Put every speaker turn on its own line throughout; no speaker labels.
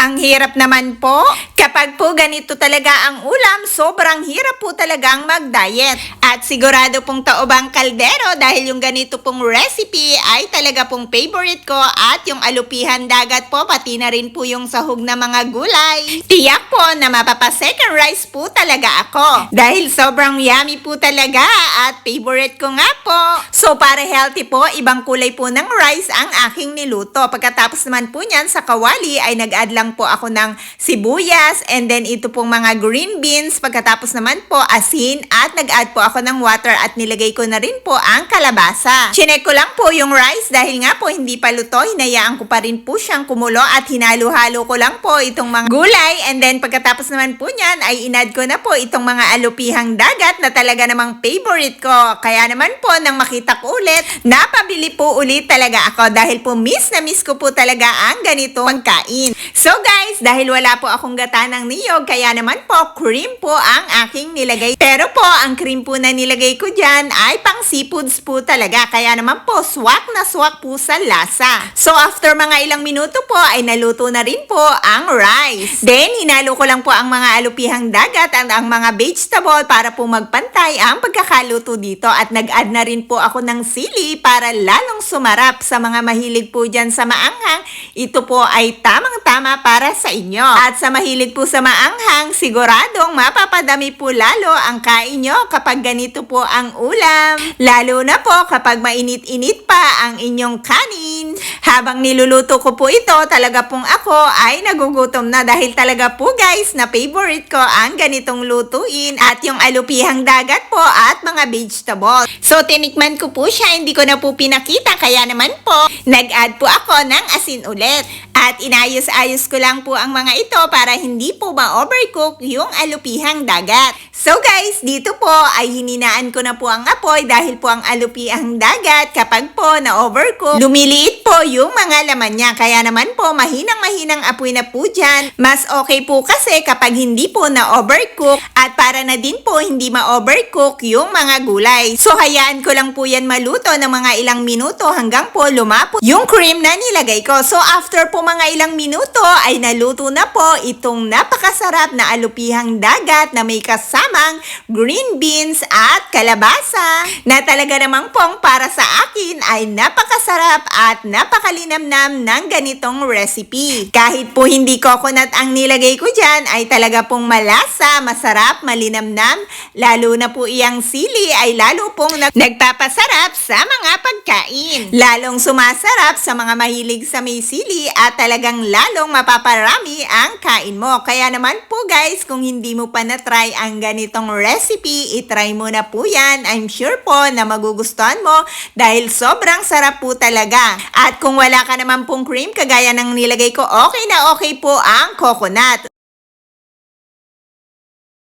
Ang hirap naman po. Kapag po ganito talaga ang ulam, sobrang hirap po talagang mag-diet. At sigurado pong taobang kaldero dahil yung ganito pong recipe ay talaga pong favorite ko at yung alupihan dagat po, pati na rin po yung sahog na mga gulay. Tiyak po na mapapa-second rice po talaga ako. Dahil sobrang yummy po talaga at favorite ko nga po. So para healthy po, ibang kulay po ng rice ang aking niluto. Pagkatapos naman po niyan sa kawali ay nag-add lang po ako ng sibuyas and then ito pong mga green beans. Pagkatapos naman po asin at nag-add po ako ng water at nilagay ko na rin po ang kalabasa. Chinek ko lang po yung rice dahil nga po hindi pa luto. Hinayaan ko pa rin po siyang kumulo at hinalo-halo ko lang po itong mga gulay and then pagkatapos naman po niyan ay inad ko na po itong mga alupihang dagat na talaga namang favorite ko. Kaya naman po nang makita ko ulit, napabili po ulit talaga ako dahil po miss na miss ko po talaga ang ganito pagkain. So guys, dahil wala po akong gata ng niyog, kaya naman po cream po ang aking nilagay. Pero po, ang cream po na nilagay ko dyan ay pang seafoods po talaga. Kaya naman po, swak na swak po sa lasa. So after mga ilang minuto po, ay naluto na rin po ang rice. Then, hinalo ko lang po ang mga alupihang dagat at ang mga vegetable para po magpantay ang pagkakaluto dito. At nag-add na rin po ako ng sili para lalong sumarap sa mga mahilig po dyan sa maanghang. Ito po ay tamang-tama para sa inyo. At sa mahilig po sa maanghang, siguradong mapapadami po lalo ang kain nyo kapag ganito po ang ulam. Lalo na po kapag mainit-init pa ang inyong kanin. Habang niluluto ko po ito, talaga pong ako ay nagugutom na dahil talaga po guys na favorite ko ang ganitong lutuin at yung alupihang dagat po at mga vegetable. So tinikman ko po siya, hindi ko na po pinakita kaya naman po nag-add po ako ng asin ulit. At inayos-ayos ko lang po ang mga ito para hindi po ma-overcook yung alupihang dagat. So guys, dito po ay hininaan ko na po ang apoy dahil po ang alupihang dagat kapag po na-overcook, lumiliit po yung mga laman niya. Kaya naman po mahinang-mahinang apoy na po dyan. Mas okay po kasi kapag hindi po na-overcook at para na din po hindi ma-overcook yung mga gulay. So hayaan ko lang po yan maluto ng mga ilang minuto hanggang po lumapot yung cream na nilagay ko. So after po mga ilang minuto ay naluto na po itong napakasarap na alupihang dagat na may kasamang green beans at kalabasa na talaga namang pong para sa akin ay napakasarap at napakalinamnam ng ganitong recipe. Kahit po hindi coconut ang nilagay ko dyan ay talaga pong malasa, masarap, malinamnam. Lalo na po iyang sili ay lalo pong nagpapasarap sa mga pagkain. Lalong sumasarap sa mga mahilig sa may sili at talagang lalong mapaparami ang kain mo. Kaya naman po guys, kung hindi mo pa na-try ang ganitong recipe, itry mo na po yan. I'm sure po na magugustuhan mo dahil sobrang sarap po talaga. At kung wala ka naman pong cream, kagaya ng nilagay ko, okay na okay po ang coconut.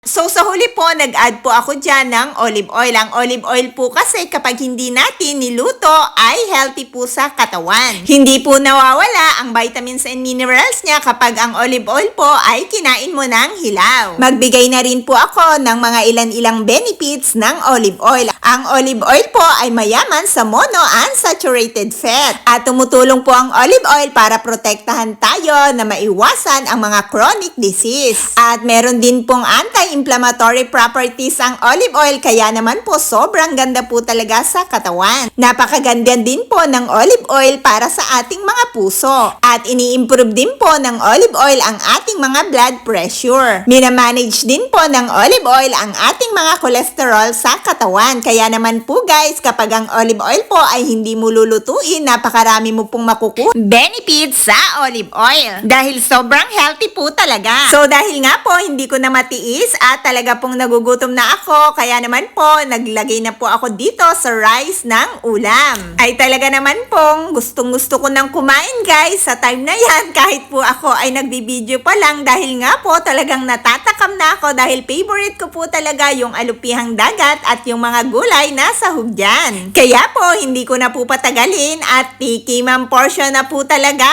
So sa huli po, nag-add po ako dyan ng olive oil. Ang olive oil po kasi kapag hindi natin niluto ay healthy po sa katawan. Hindi po nawawala ang vitamins and minerals niya kapag ang olive oil po ay kinain mo ng hilaw. Magbigay na rin po ako ng mga ilan-ilang benefits ng olive oil. Ang olive oil po ay mayaman sa monounsaturated fat. At tumutulong po ang olive oil para protektahan tayo na maiwasan ang mga chronic disease. At meron din pong anti-inflammatory properties ang olive oil kaya naman po sobrang ganda po talaga sa katawan. Napakaganda din po ng olive oil para sa ating mga puso. At ini-improve din po ng olive oil ang ating mga blood pressure. Minamanage din po ng olive oil ang ating mga cholesterol sa katawan. Kaya naman po guys, kapag ang olive oil po ay hindi mo lulutuin, napakarami mo pong makukuha benefits sa olive oil. Dahil sobrang healthy po talaga. So dahil nga po hindi ko na matiis at talaga pong nagugutom na ako, kaya naman po naglagay na po ako dito sa rice ng ulam. Ay talaga naman pong gustong-gusto ko nang kumain guys sa time na yan kahit po ako ay nagbibideo pa lang dahil nga po talagang natatakam na ako dahil favorite ko po talaga yung alupihang dagat at yung mga gulay na sahog dyan. Kaya po hindi ko na po patagalin at tikiman portion na po talaga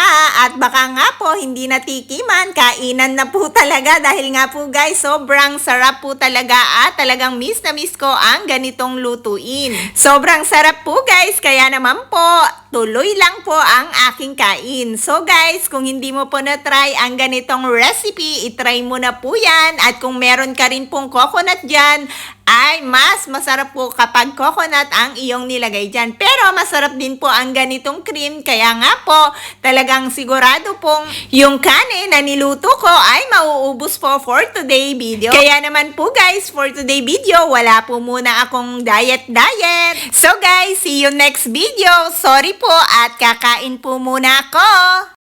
at baka nga po hindi na tikiman, kainan na po talaga dahil nga po guys sobrang sarap po talaga at talagang miss na miss ko ang ganitong lutuin. Sobrang sarap po guys, kaya naman po tuloy lang po ang aking kain. So guys, kung hindi mo po na-try ang ganitong recipe, itry mo na po yan. At kung meron ka rin pong coconut dyan, ay mas masarap po kapag coconut ang iyong nilagay dyan. Pero masarap din po ang ganitong cream. Kaya nga po, talagang sigurado pong yung kanin na niluto ko ay mauubos po for today video. Kaya naman po guys, for today video, wala po muna akong diet. So guys, see you next video. Sorry po at kakain po muna ako.